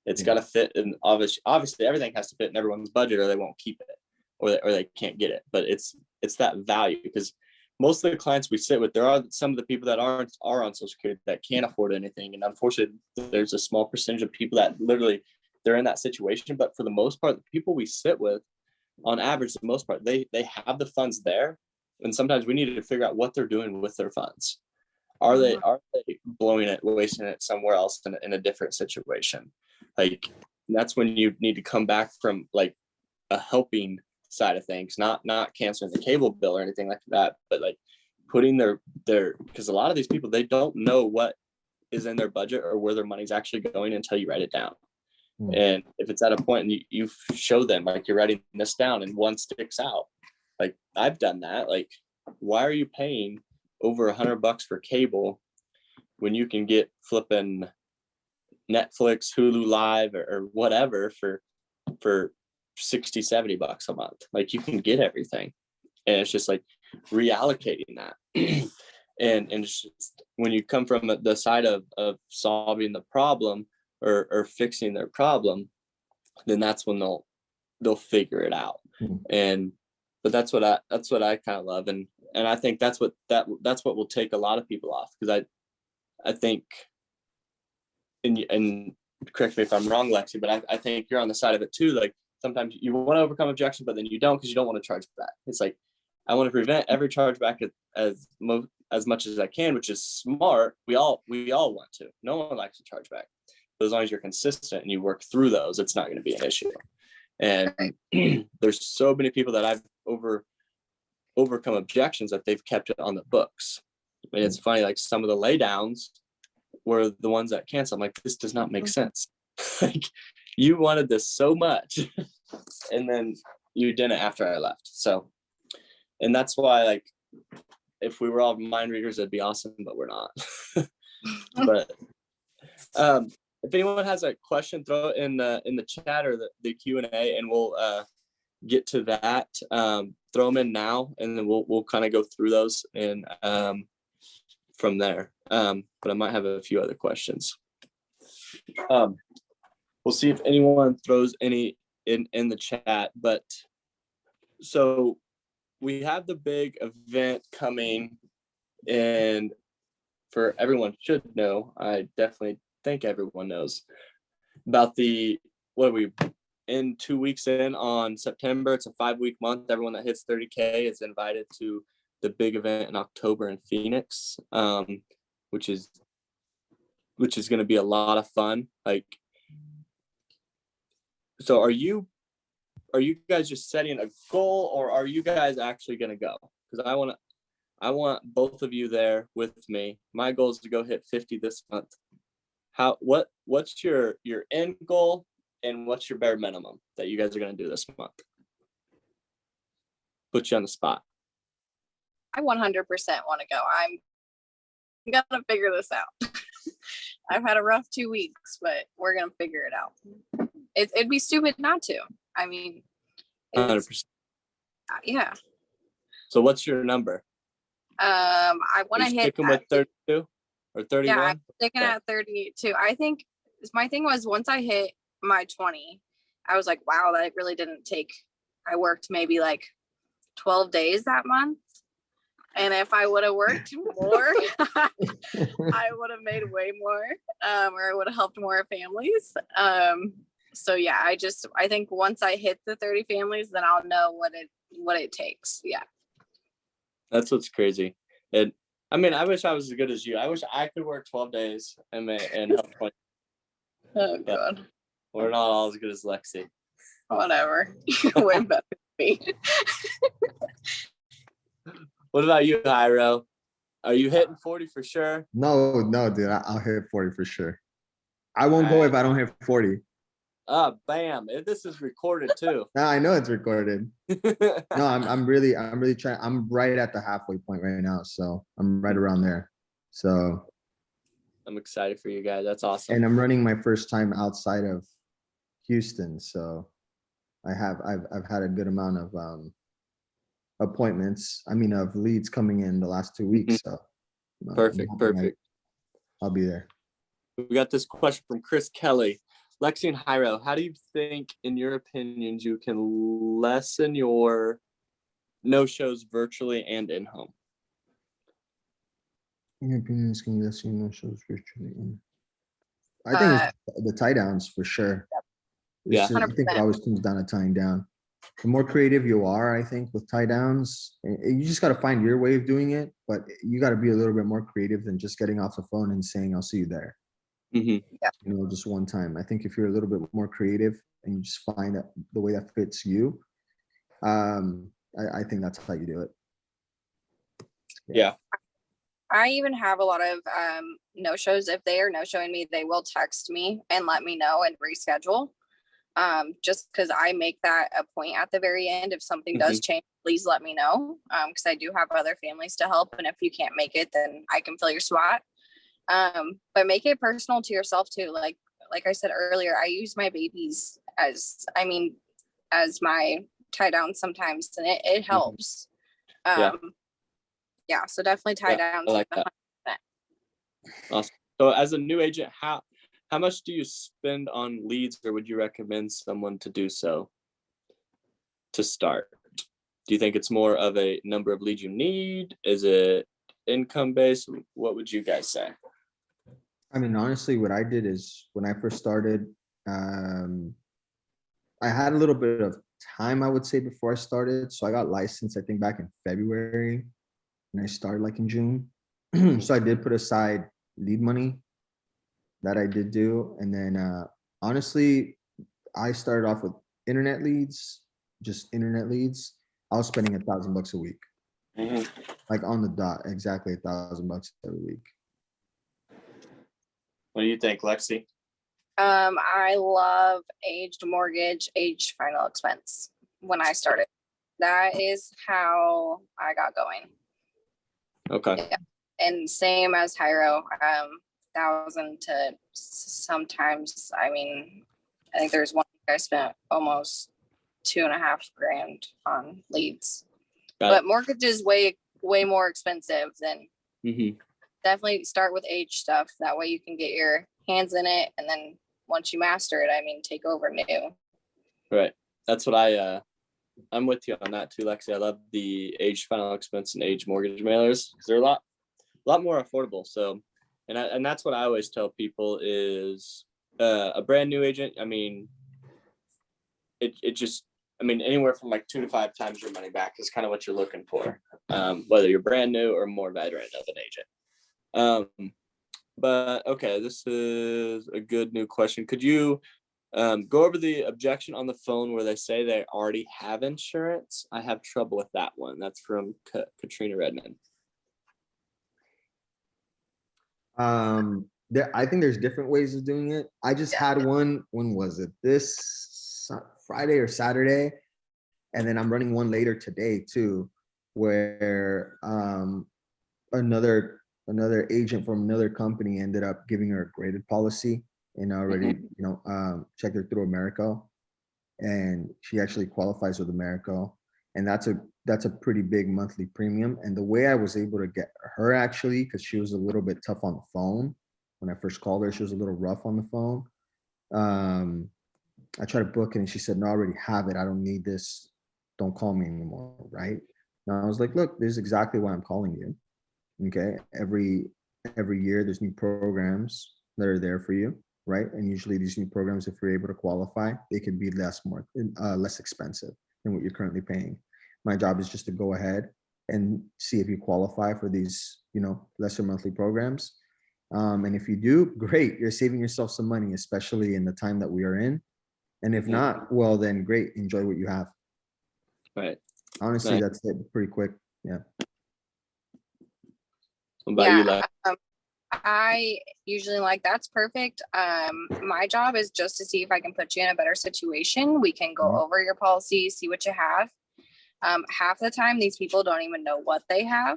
It's got to fit, and obviously everything has to fit in everyone's budget, or they won't keep it, or they can't get it. But it's that value, because most of the clients we sit with, there are some of the people that are on Social Security that can't afford anything, and unfortunately there's a small percentage of people that literally, they're in that situation. But for the most part, the people we sit with, on average, the most part, they have the funds there, and sometimes we need to figure out what they're doing with their funds. Are they blowing it, wasting it somewhere else in a different situation? Like, that's when you need to come back from like a helping side of things, not canceling the cable bill or anything like that, but like putting their because a lot of these people, they don't know what is in their budget or where their money's actually going until you write it down. And if it's at a point and you show them, like, you're writing this down and one sticks out, like I've done that. Like, why are you paying over $100 for cable when you can get flipping Netflix, Hulu Live, or whatever for $60-70 a month? Like, you can get everything. And it's just like reallocating that. and it's just, when you come from the side of solving the problem or fixing their problem, then that's when they'll figure it out. But that's what I kind of love. And And I think that's what will take a lot of people off, because I think, and correct me if I'm wrong, Lexi, but I think you're on the side of it too. Like sometimes you want to overcome objection, but then you don't, because you don't want to charge back. It's like, I want to prevent every chargeback as much as I can, which is smart. We all want to. No one likes to charge back. But as long as you're consistent and you work through those, it's not going to be an issue. And there's so many people that I've overcome objections that they've kept it on the books. And it's funny, like some of the laydowns were the ones that canceled. I'm like, this does not make sense. Like, you wanted this so much and then you didn't after I left. So, and that's why, like, if we were all mind readers, it'd be awesome, but we're not. But if anyone has a question, throw it in the chat or the Q&A, and we'll get to that. Throw them in now, and then we'll kind of go through those and from there. But I might have a few other questions. We'll see if anyone throws any in the chat. But so we have the big event coming, and for everyone should know, I definitely think everyone knows about what are we in 2 weeks in on September. It's a 5-week month. Everyone that hits 30K is invited to the big event in October in Phoenix, which is going to be a lot of fun. Like, so are you guys just setting a goal, or are you guys actually going to go? Because I want both of you there with me. My goal is to go hit 50 this month. What's your end goal, and what's your bare minimum that you guys are going to do this month? Put you on the spot. I 100% want to go. I'm gonna figure this out. I've had a rough 2 weeks, but we're gonna figure it out. It'd be stupid not to. I mean, 100%. Yeah. So what's your number? I want to hit. Sticking with 32 or 31? Yeah, I'm sticking at 32. I think my thing was, once I hit my 20, I was like, wow, that really didn't take. I worked maybe like 12 days that month. And if I would have worked more, I would have made way more, or I would have helped more families. So yeah, I think once I hit the 30 families, then I'll know what it takes. Yeah. That's what's crazy. And I mean, I wish I was as good as you. I wish I could work 12 days and help 20. Oh God. We're not all as good as Lexi. Whatever. You're way better than me. What about you, Jairo? Are you hitting 40 for sure? No, dude, I'll hit 40 for sure. I won't go if I don't hit 40. Bam! This is recorded too. No, I know it's recorded. No, I'm really trying. I'm right at the halfway point right now, so I'm right around there. So I'm excited for you guys. That's awesome. And I'm running my first time outside of Houston, so I've had a good amount of appointments. I mean, of leads coming in the last 2 weeks. So perfect. I'll be there. We got this question from Chris Kelly. Lexi and Jairo, how do you think, in your opinions, you can lessen your no-shows virtually and in-home? In your opinions, can you lessen no-shows virtually? I think it's the tie downs for sure. Yeah, I think it always comes down to tying down. The more creative you are, I think, with tie downs, you just got to find your way of doing it, but you got to be a little bit more creative than just getting off the phone and saying, I'll see you there. Mm-hmm. Yeah. Just one time. I think if you're a little bit more creative and you just find that the way that fits you, I think that's how you do it. Yeah. I even have a lot of no-shows. If they are no-showing me, they will text me and let me know and reschedule. Just because I make that a point at the very end. If something does change, please let me know. Because I do have other families to help. And if you can't make it, then I can fill your spot. But make it personal to yourself too. Like I said earlier, I use my babies as my tie down sometimes, and it helps. Yeah, so definitely tie downs. I like that. Awesome. So as a new agent, how much do you spend on leads, or would you recommend someone to do so to start? Do you think it's more of a number of leads you need? Is it income based? What would you guys say? I mean, honestly, what I did is when I first started, I had a little bit of time, I would say, before I started. So I got licensed, I think, back in February, and I started like in June. So I did put aside lead money that I did do. And then honestly, I started off with internet leads, just internet leads. I was spending $1,000 a week, like on the dot, exactly $1,000 every week. What do you think, Lexi? I love aged mortgage, aged final expense when I started. That is how I got going. Okay. Yeah. And same as Jairo, 1,000 to sometimes, I mean, I think there's one week I spent almost $2,500 on leads. But mortgage is way more expensive than definitely start with age stuff. That way you can get your hands in it, and then once you master it, I mean, take over new. Right. That's what I'm with you on that too, Lexi. I love the age final expense and age mortgage mailers because they're a lot more affordable. So, and that's what I always tell people is a brand new agent. I mean, it just, I mean, anywhere from like 2 to 5 times your money back is kind of what you're looking for, whether you're brand new or more veteran of an agent. But okay, this is a good new question. Could you go over the objection on the phone where they say they already have insurance? I have trouble with that one. That's from Katrina Redmond. I think there's different ways of doing it. I just had one. When was it? This Friday or Saturday? And then I'm running one later today too, where another agent from another company ended up giving her a graded policy and already, checked her through America, and she actually qualifies with America, and that's a pretty big monthly premium. And the way I was able to get her, actually, because she was a little bit tough on the phone when I first called her, she was a little rough on the phone. I tried to book it and she said, "No, I already have it. I don't need this. Don't call me anymore." Right? And I was like, "Look, this is exactly why I'm calling you. Okay, every year there's new programs that are there for you, right? And usually these new programs, if you're able to qualify, they can be less expensive than what you're currently paying. My job is just to go ahead and see if you qualify for these, lesser monthly programs. And if you do, great, you're saving yourself some money, especially in the time that we are in. And if not, well, then great, enjoy what you have." Right. Honestly, right. That's it. Pretty quick. Yeah. What about you, Lex? I usually that's perfect. My job is just to see if I can put you in a better situation. We can go over your policy, see what you have. Half the time, these people don't even know what they have.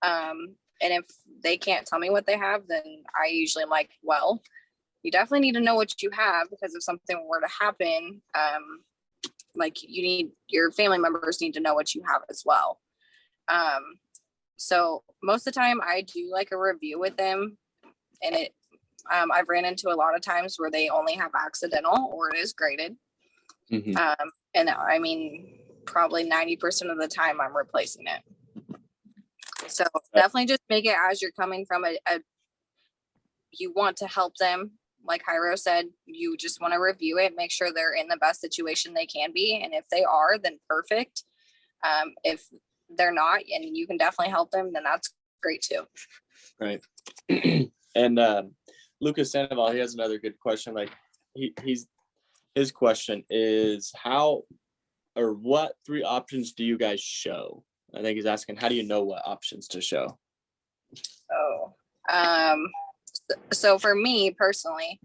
And if they can't tell me what they have, then I usually am like, well, you definitely need to know what you have, because if something were to happen, your family members need to know what you have as well. So most of the time I do like a review with them, and I've ran into a lot of times where they only have accidental or it is graded. And I mean, probably 90% of the time I'm replacing it. So definitely just make it as you're coming from you want to help them. Like Jairo said, you just want to review it, make sure they're in the best situation they can be. And if they are, then perfect. If they're not, and you can definitely help them, then that's great too. Right. And Lucas Sandoval, he has another good question. Like his question is what 3 options do you guys show? I think he's asking, how do you know what options to show? So for me personally,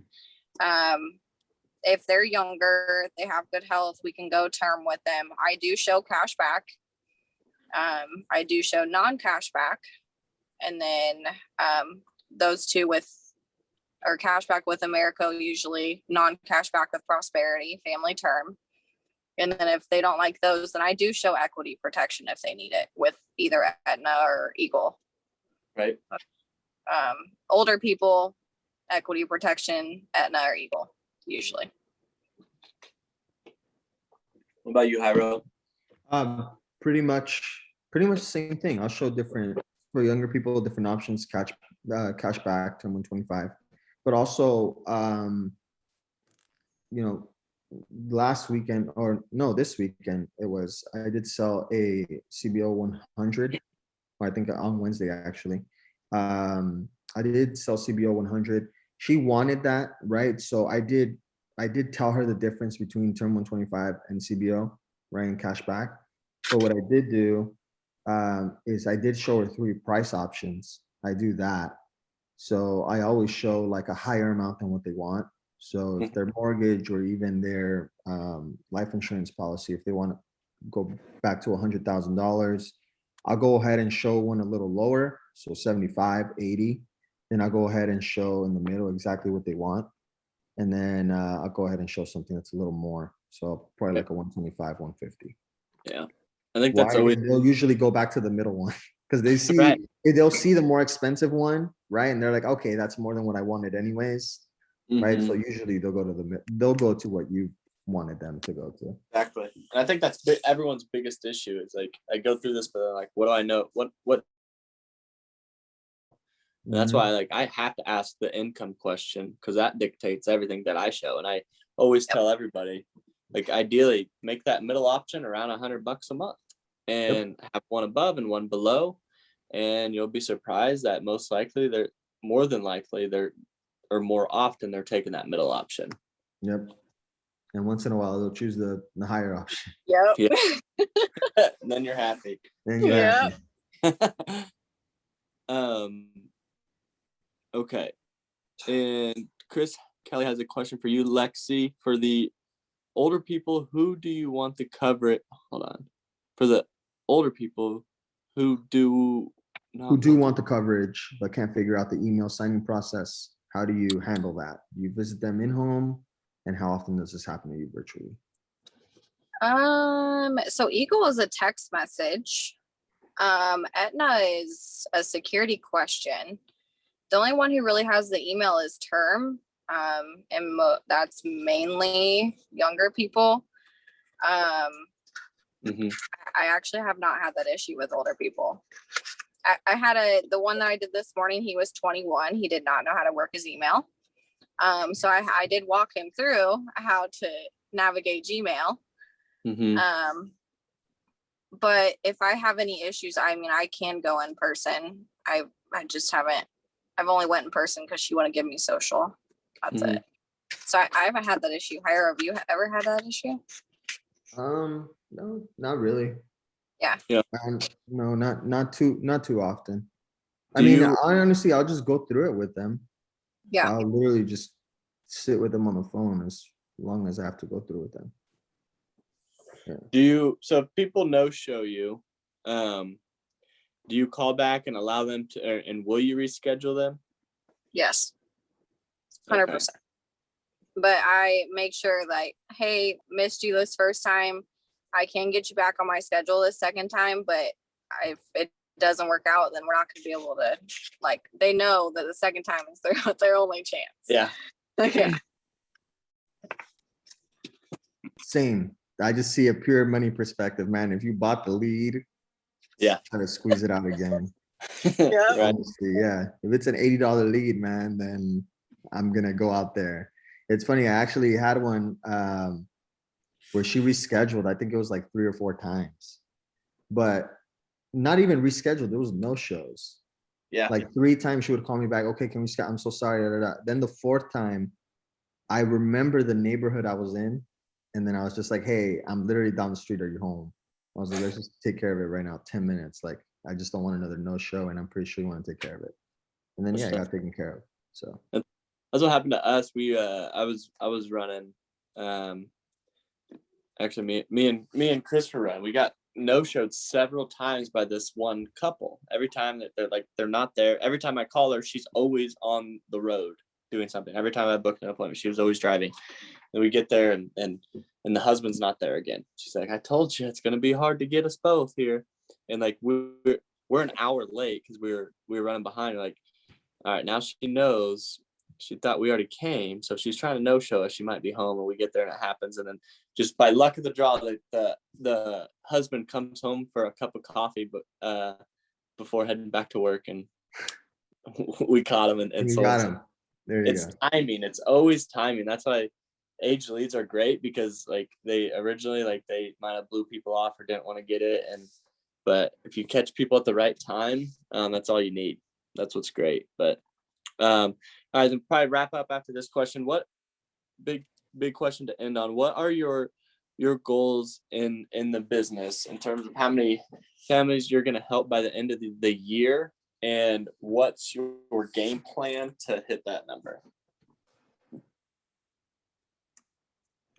if they're younger, they have good health, we can go term with them. I do show cash back. I do show non-cash back. And then those two or cash back with America, usually non-cash back with Prosperity, family term. And then if they don't like those, then I do show equity protection if they need it with either Aetna or Eagle. Right. Older people, equity protection, Aetna or Eagle, usually. What about you, Jairo? pretty much the same thing. I'll show different for younger people, different options, cash back, term 125, but also you know, last weekend or no, this weekend I did sell a CBO 100. I think on Wednesday actually. I did sell CBO 100. She wanted that, right? So I did tell her the difference between term 125 and CBO, right, and cash back. But what I did do is I did show her 3 price options. I do that. So I always show like a higher amount than what they want. So if their mortgage or even their life insurance policy, if they want to go back to $100,000, I'll go ahead and show one a little lower, so 75, 80. Then I'll go ahead and show in the middle exactly what they want. And then I'll go ahead and show something that's a little more. So probably like a 125, 150. Yeah. I think that's Why? always, They'll usually go back to the middle one because they see right. they'll see the more expensive one, right? And they're like, okay, that's more than what I wanted anyways. Right. So usually they'll go to what you wanted them to go to. Exactly. And I think that's everyone's biggest issue is like, I go through this, but they're like, what do I know? What? And that's why like I have to ask the income question because that dictates everything that I show. And I always tell everybody, like, ideally make that middle option around $100 a month and have one above and one below. And you'll be surprised that more often they're taking that middle option. Yep. And once in a while they'll choose the higher option. Yep. Yeah. And then you're happy. Okay. And Chris Kelly has a question for you, Lexi. For the older people, who do you want to cover it? Hold on. For the older people who do want the coverage but can't figure out the email signing process, how do you handle that? Do you visit them in home? And how often does this happen to you virtually? So Eagle is a text message. Aetna is a security question. The only one who really has the email is Term. And that's mainly younger people. I actually have not had that issue with older people. I had the one that I did this morning, he was 21. He did not know how to work his email. So I did walk him through how to navigate Gmail. But if I have any issues, I mean, I can go in person. I just haven't. I've only went in person because she want to give me social. That's it. So I haven't had that issue. Jairo, have you ever had that issue? No, not really. Yeah. No, not too often. I mean, honestly, I'll just go through it with them. Yeah. I'll literally just sit with them on the phone as long as I have to go through with them. Yeah. So if people no show you, do you call back and allow them to, and will you reschedule them? Yes. 100%. Okay. But I make sure like, hey, missed you this first time. I can get you back on my schedule this second time, but if it doesn't work out, then we're not going to be able to, like, they know that the second time is their only chance. Yeah. Okay. Same. I just see a pure money perspective, man. If you bought the lead, try to squeeze it out again. Honestly, yeah. If it's an $80 lead, man, then I'm gonna go out there. It's funny. I actually had one where she rescheduled. I think it was like 3 or 4 times, but not even rescheduled. There was no shows. Yeah. Like 3 times she would call me back. Okay, can we schedule? I'm so sorry. Da, da, da. Then the 4th time, I remember the neighborhood I was in. And then I was just like, hey, I'm literally down the street. Are you home? I was like, let's just take care of it right now. 10 minutes. Like, I just don't want another no show. And I'm pretty sure you want to take care of it. And then, I got taken care of. So that's what happened to us. I was running, actually me and Chris were running. We got no showed several times by this one couple. Every time that they're not there. Every time I call her, she's always on the road doing something. Every time I booked an appointment, she was always driving. And we get there and the husband's not there again. She's like, I told you it's gonna be hard to get us both here. And like we're an hour late because we were running behind. Like, all right, now she knows she thought we already came, so she's trying to no-show us. She might be home, and we get there and it happens. And then just by luck of the draw, the husband comes home for a cup of coffee, but before heading back to work, and we caught him and You sold got him. him. There you It's go. timing. It's always timing. That's why age leads are great, because like they originally, like they might have blew people off or didn't want to get it, but if you catch people at the right time, that's all you need. That's what's great. But all right, then probably wrap up after this question. What big question to end on? What are your goals in the business in terms of how many families you're going to help by the end of the year, and what's your game plan to hit that number?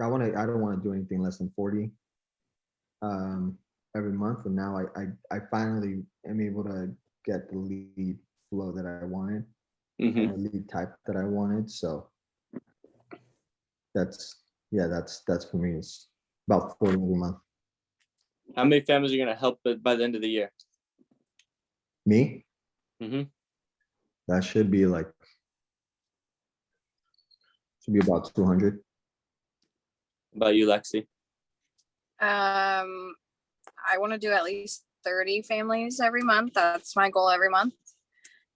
I don't want to do anything less than 40 every month. And now I finally am able to get the lead flow that I wanted, and the lead type that I wanted. So that's for me. It's about 40 every month. How many families are you going to help by the end of the year? Me? Mm-hmm. That should be about 200. About you, Lexi? I want to do at least 30 families every month. That's my goal every month.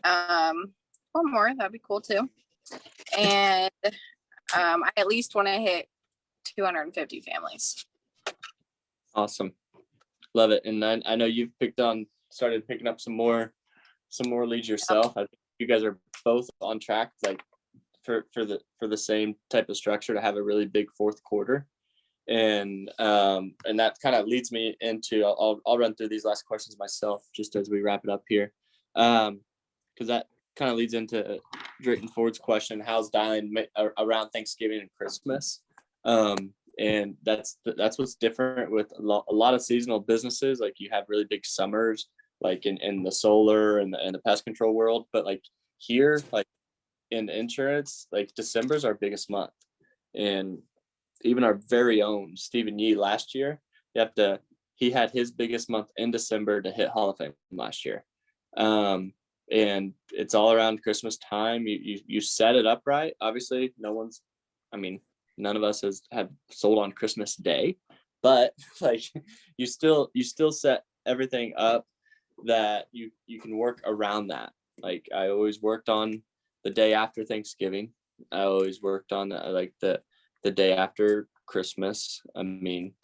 Or more, that'd be cool too. And I at least want to hit 250 families. Awesome. Love it. And I know you've started picking up some more leads yourself. I think you guys are both on track, like for the same type of structure, to have a really big fourth quarter. And that kind of leads me into, I'll run through these last questions myself just as we wrap it up here. Because that kind of leads into Drayton Ford's question: how's dialing around Thanksgiving and Christmas? And that's what's different with a lot of seasonal businesses. Like you have really big summers, like in the solar and the pest control world, but like here, like in insurance, like December's our biggest month. And even our very own Stephen Yee last year, he had his biggest month in December to hit Hall of Fame last year. And it's all around Christmas time. You set it up right. Obviously, none of us have sold on Christmas Day, but like you still set everything up that you can work around that. Like I always worked on the day after Thanksgiving. I always worked on the day after Christmas. I mean,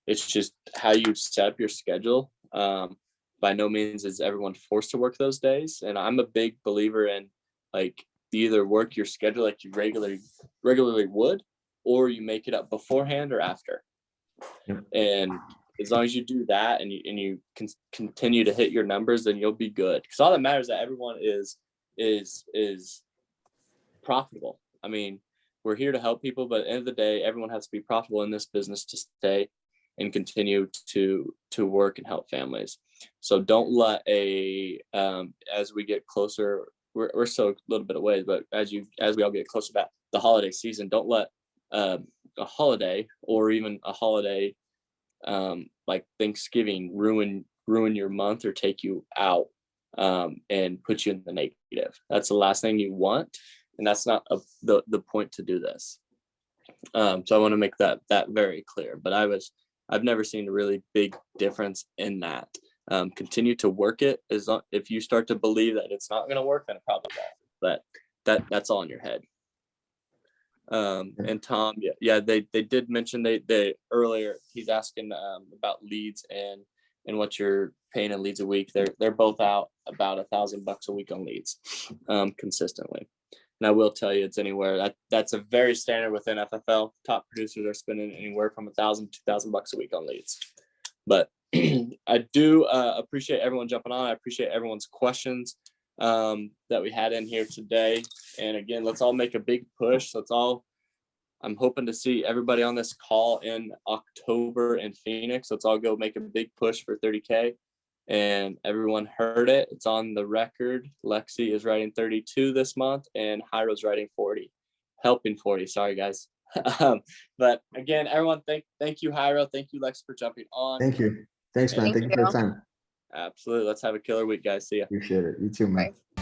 it's just how you set up your schedule. By no means is everyone forced to work those days. And I'm a big believer in like you either work your schedule like you regularly would, or you make it up beforehand or after. Yep. And as long as you do that and you can continue to hit your numbers, then you'll be good. Because all that matters is that everyone is profitable. I mean, we're here to help people, but at the end of the day, everyone has to be profitable in this business to stay and continue to work and help families. So don't let as we get closer, we're still a little bit away, but as we all get closer to the holiday season, don't let a holiday or even a holiday like Thanksgiving ruin your month or take you out and put you in the negative. That's the last thing you want, and that's not the point to do this. So I want to make that very clear. But I've never seen a really big difference in that. Continue to work it. If you start to believe that it's not going to work, then it probably won't. But that's all in your head. And Tom, they did mention they earlier. He's asking about leads and what you're paying in leads a week. They're both out about $1,000 a week on leads, consistently. And I will tell you, it's anywhere that's a very standard within FFL. Top producers are spending anywhere from $1,000 to $2,000 a week on leads. But I do appreciate everyone jumping on. I appreciate everyone's questions that we had in here today. And again, let's all make a big push. I'm hoping to see everybody on this call in October in Phoenix. Let's all go make a big push for 30K. And everyone heard it. It's on the record. Lexi is writing 32 this month and Jairo's writing 40, helping 40. Sorry, guys. But again, everyone, thank you, Jairo. Thank you, Lexi, for jumping on. Thank you. Thanks, man. Thank you for the time. Absolutely. Let's have a killer week, guys. See ya. Appreciate it. You too, man. Bye.